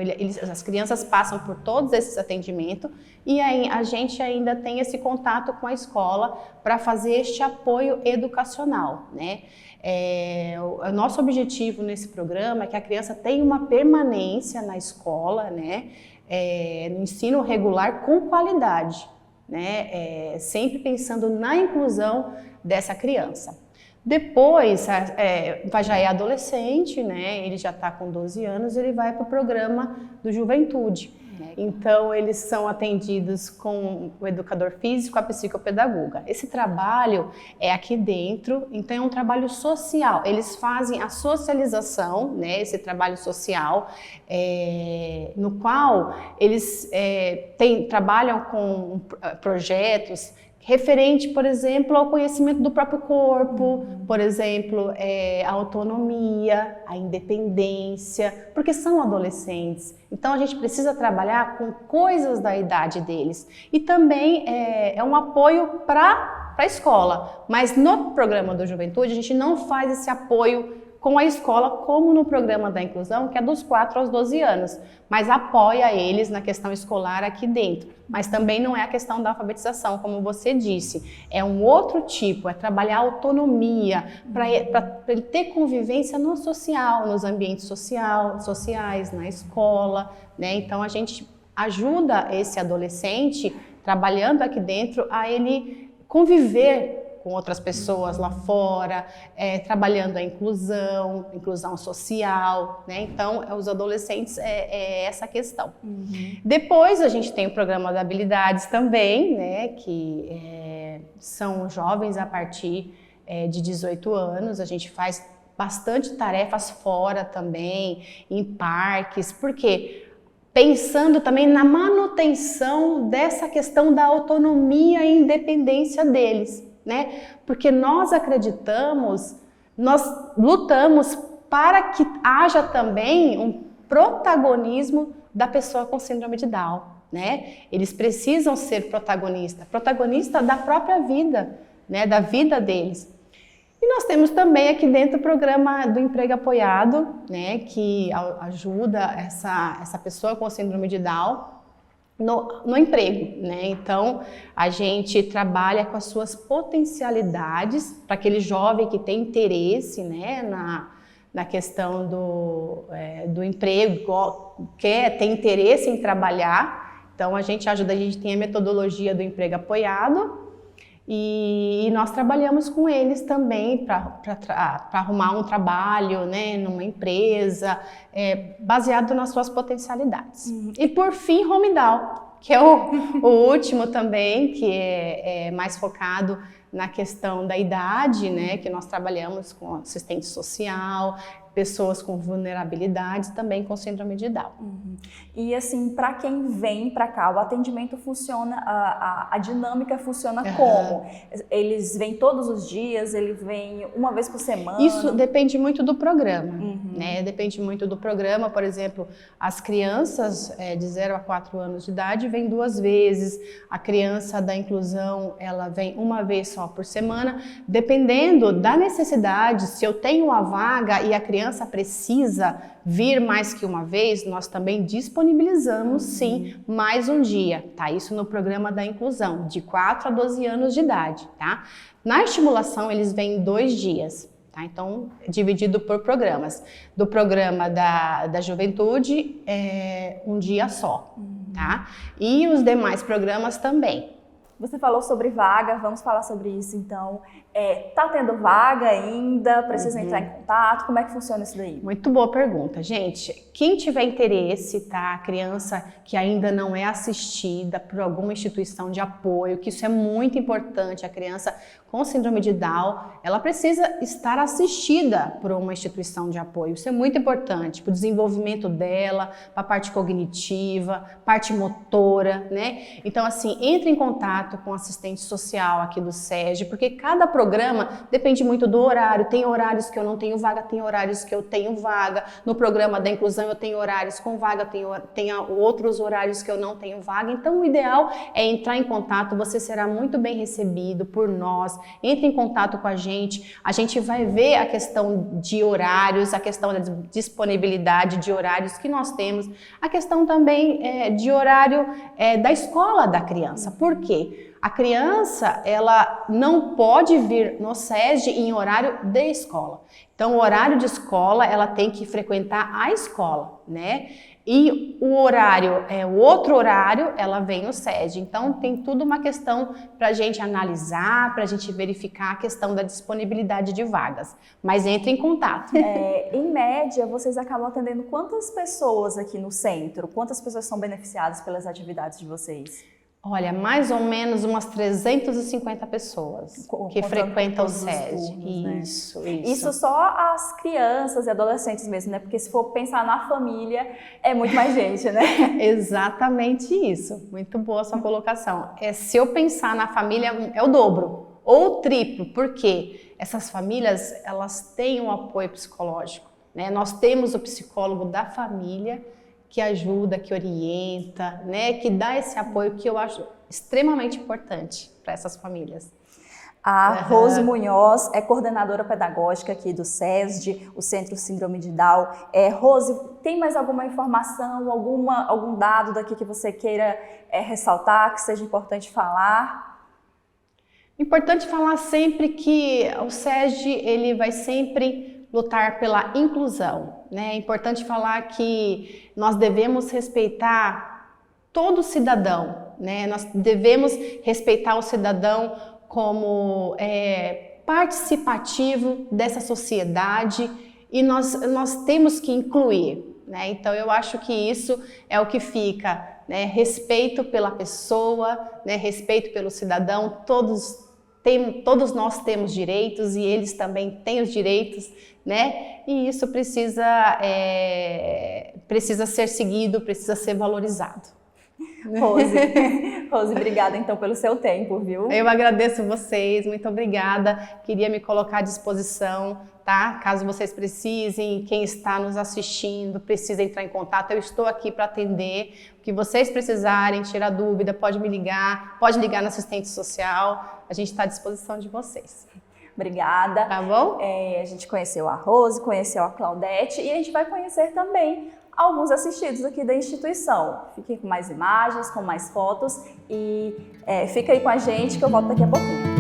as crianças passam por todos esses atendimentos e aí a gente ainda tem esse contato com a escola para fazer este apoio educacional, né? O nosso objetivo nesse programa é que a criança tenha uma permanência na escola, né? No ensino regular com qualidade, né? Sempre pensando na inclusão dessa criança. Depois, já é adolescente, né? Ele já está com 12 anos, ele vai para o programa do Juventude. Então, eles são atendidos com o educador físico, a psicopedagoga. Esse trabalho é aqui dentro, então é um trabalho social. Eles fazem a socialização, né? Esse trabalho social, no qual eles trabalham com projetos referente, por exemplo, ao conhecimento do próprio corpo, por exemplo, a autonomia, a independência, porque são adolescentes. Então, a gente precisa trabalhar com coisas da idade deles. E também é um apoio para a escola. Mas no programa do Juventude, a gente não faz esse apoio com a escola, como no programa da inclusão, que é dos 4 aos 12 anos, mas apoia eles na questão escolar aqui dentro. Mas também não é a questão da alfabetização, como você disse, é um outro tipo, é trabalhar a autonomia, para ele ter convivência no social, nos ambientes sociais, na escola, né? Então a gente ajuda esse adolescente, trabalhando aqui dentro, a ele conviver com outras pessoas lá fora, trabalhando a inclusão social, né? Então, os adolescentes é essa questão. Depois, a gente tem o programa de habilidades também, né? Que são jovens a partir de 18 anos, a gente faz bastante tarefas fora também, em parques, porque pensando também na manutenção dessa questão da autonomia e independência deles, né? Porque nós acreditamos, nós lutamos para que haja também um protagonismo da pessoa com síndrome de Down, né? Eles precisam ser protagonista da própria vida, né? Da vida deles. E nós temos também aqui dentro o programa do emprego apoiado, né? Que ajuda essa pessoa com síndrome de Down no emprego, né? Então, a gente trabalha com as suas potencialidades para aquele jovem que tem interesse, né, na questão do emprego, tem interesse em trabalhar. Então a gente tem a metodologia do emprego apoiado e nós trabalhamos com eles também para arrumar um trabalho, né, numa empresa, baseado nas suas potencialidades. E por fim, Home Down, que é o último também, que é mais focado na questão da idade, né, que nós trabalhamos com assistente social, pessoas com vulnerabilidades, também com síndrome de Down. E assim, para quem vem para cá, o atendimento funciona, a dinâmica funciona como? Eles vêm todos os dias, ele vem uma vez por semana? Isso depende muito do programa, né? Depende muito do programa. Por exemplo, as crianças de 0 a 4 anos de idade vêm 2 vezes, a criança da inclusão, ela vem uma vez só por semana, dependendo da necessidade. Se eu tenho uma vaga e a criança precisa vir mais que uma vez, nós também disponibilizamos sim mais um dia, tá? Isso no programa da inclusão, de 4 a 12 anos de idade, tá? Na estimulação eles vêm 2 dias, tá? Então, dividido por programas. Do programa da juventude, um dia só, tá? E os demais programas também. Você falou sobre vaga, vamos falar sobre isso então. Tá tendo vaga ainda? Precisa entrar em contato? Como é que funciona isso daí? Muito boa pergunta, gente. Quem tiver interesse, tá? A criança que ainda não é assistida por alguma instituição de apoio, que isso é muito importante, a criança com síndrome de Down, ela precisa estar assistida por uma instituição de apoio. Isso é muito importante para o desenvolvimento dela, para a parte cognitiva, parte motora, né? Então, assim, entre em contato com o assistente social aqui do SESD, porque cada programa depende muito do horário. Tem horários que eu não tenho vaga, tem horários que eu tenho vaga. No programa da inclusão eu tenho horários com vaga, tem outros horários que eu não tenho vaga. Então, o ideal é entrar em contato, você será muito bem recebido por nós. Entre em contato com a gente vai ver a questão de horários, a questão da disponibilidade de horários que nós temos, a questão também de horário da escola da criança. Por quê? A criança, ela não pode vir no SESD em horário de escola. Então, o horário de escola, ela tem que frequentar a escola, né? E o outro horário, ela vem no SESD. Então, tem tudo uma questão para a gente analisar, para a gente verificar a questão da disponibilidade de vagas. Mas entre em contato. Em média, vocês acabam atendendo quantas pessoas aqui no centro? Quantas pessoas são beneficiadas pelas atividades de vocês? Olha, mais ou menos umas 350 pessoas que frequentam o SESD. Né? Isso. Isso só as crianças e adolescentes mesmo, né? Porque se for pensar na família, é muito mais gente, né? Exatamente isso. Muito boa a sua colocação. Se eu pensar na família, é o dobro ou o triplo, porque essas famílias, elas têm um apoio psicológico, né? Nós temos o psicólogo da família, que ajuda, que orienta, né, que dá esse apoio que eu acho extremamente importante para essas famílias. A Rose Munhoz é coordenadora pedagógica aqui do SESD, o Centro Síndrome de Down. Rose, tem mais alguma informação, algum dado daqui que você queira ressaltar, que seja importante falar? Importante falar sempre que o SESD, ele vai sempre lutar pela inclusão, né? É importante falar que nós devemos respeitar todo cidadão, né? Nós devemos respeitar o cidadão como participativo dessa sociedade e nós temos que incluir, né? Então eu acho que isso é o que fica, né? Respeito pela pessoa, né? Respeito pelo cidadão, todos nós temos direitos e eles também têm os direitos, né? E isso precisa ser seguido, precisa ser valorizado. Rose, obrigada então pelo seu tempo, viu? Eu agradeço vocês, muito obrida. Queria me colocar à disposição, tá? Caso vocês precisem, quem está nos assistindo precisa entrar em contato, eu estou aqui para atender. O que vocês precisarem, tirar dúvida, pode ligar no assistente social, a gente está à disposição de vocês. Obrigada. Tá bom? A gente conheceu a Rose, conheceu a Claudete e a gente vai conhecer também alguns assistidos aqui da instituição. Fiquem com mais imagens, com mais fotos e fica aí com a gente que eu volto daqui a pouquinho.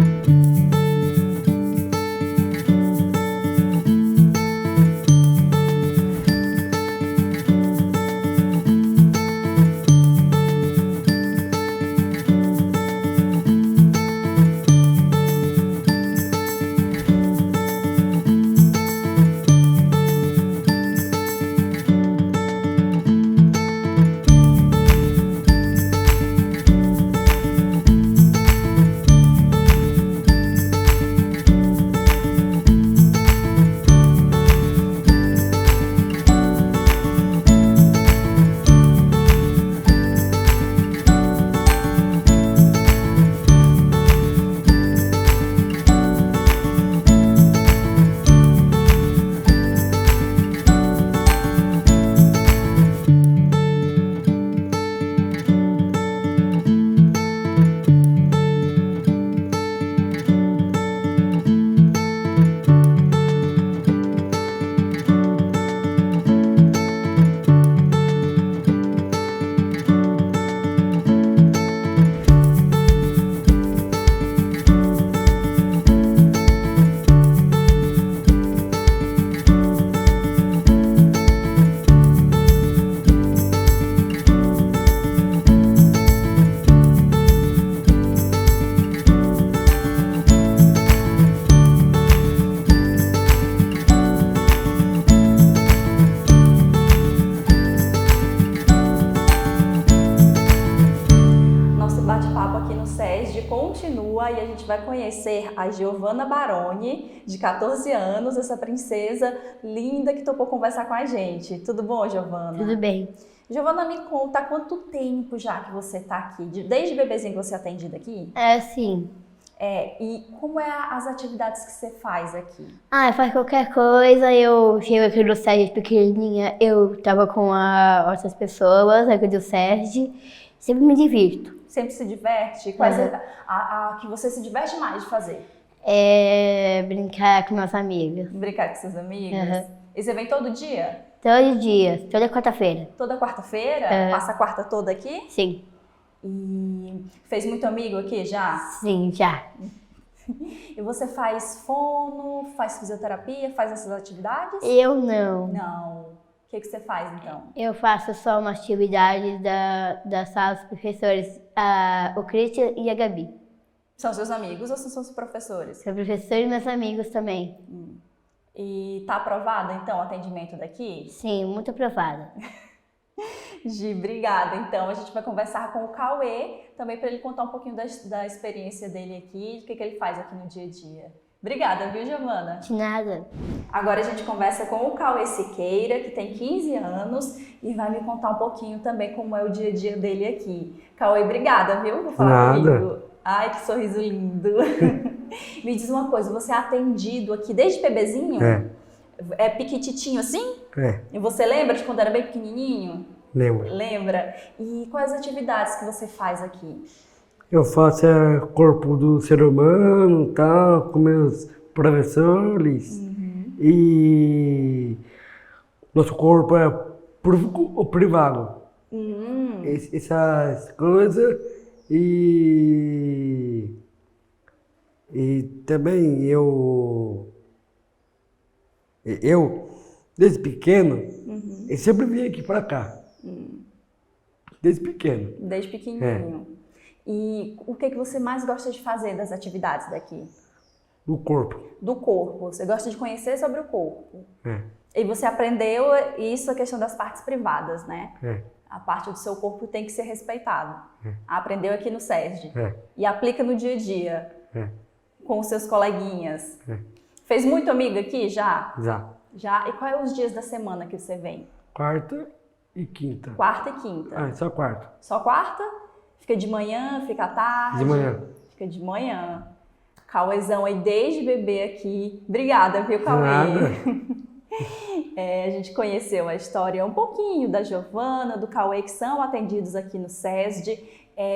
bate-papo aqui no SESD continua e a gente vai conhecer a Giovanna Baroni, de 14 anos, essa princesa linda que topou conversar com a gente. Tudo bom, Giovanna? Tudo bem. Giovanna, me conta há quanto tempo já que você está aqui? Desde bebezinho que você é atendida aqui? É assim. E como é as atividades que você faz aqui? Eu faço qualquer coisa, eu chego aqui no SESD pequenininha, eu tava com outras pessoas aqui do SESD, sempre me divirto. Sempre se diverte? Quais a que você se diverte mais de fazer? Brincar com meus amigos. Brincar com seus amigos? E você vem todo dia? Todo dia, toda quarta-feira. Toda quarta-feira? Passa a quarta toda aqui? Sim. E fez muito amigo aqui já? Sim, já. E você faz fono, faz fisioterapia, faz essas atividades? Eu não. Não. O que você faz então? Eu faço só uma atividade da sala dos professores, o Christian e a Gabi. São seus amigos ou são seus professores? São professores e meus amigos também. E tá aprovado então o atendimento daqui? Sim, muito aprovada. Gi, obrigada. Então, a gente vai conversar com o Cauê, também para ele contar um pouquinho da experiência dele aqui, do que ele faz aqui no dia a dia. Obrigada, viu, Giovanna? De nada. Agora a gente conversa com o Cauê Siqueira, que tem 15 anos, e vai me contar um pouquinho também como é o dia a dia dele aqui. Cauê, obrigada, viu, por falar comigo. Ai, que sorriso lindo. Me diz uma coisa, você é atendido aqui desde bebezinho? É piquititinho assim? E você lembra de quando era bem pequenininho? Lembro. Lembra? E quais atividades que você faz aqui? Eu faço corpo do ser humano, tal, com meus professores. E nosso corpo é privado. Essas coisas. E também eu desde pequeno, eu sempre vim aqui para cá. Desde pequeno. Desde pequenininho. E o que você mais gosta de fazer das atividades daqui? Do corpo. Do corpo. Você gosta de conhecer sobre o corpo. E você aprendeu isso, a questão das partes privadas, né? A parte do seu corpo tem que ser respeitado. Aprendeu aqui no SESD. E aplica no dia a dia. Com os seus coleguinhas. Fez muito amigo aqui já? Já. E quais os dias da semana que você vem? Quarta e quinta. Quarta e quinta. Só quarta. Só quarta? Fica de manhã, fica à tarde? De manhã. Fica de manhã. Cauêzão aí desde bebê aqui. Obrigada, viu, Cauê? Nada. A gente conheceu a história um pouquinho da Giovanna, do Cauê, que são atendidos aqui no SESD.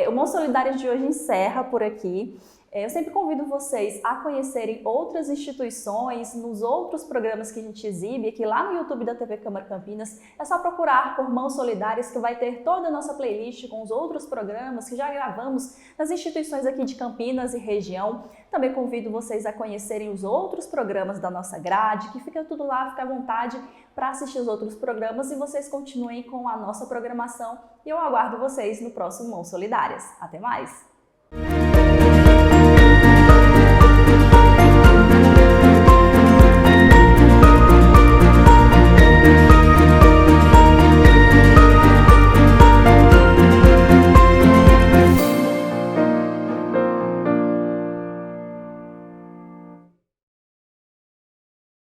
O Mãos Solidárias de hoje encerra por aqui. Eu sempre convido vocês a conhecerem outras instituições nos outros programas que a gente exibe aqui lá no YouTube da TV Câmara Campinas. É só procurar por Mãos Solidárias que vai ter toda a nossa playlist com os outros programas que já gravamos nas instituições aqui de Campinas e região. Também convido vocês a conhecerem os outros programas da nossa grade, que fica tudo lá, fica à vontade para assistir os outros programas e vocês continuem com a nossa programação. E eu aguardo vocês no próximo Mãos Solidárias. Até mais!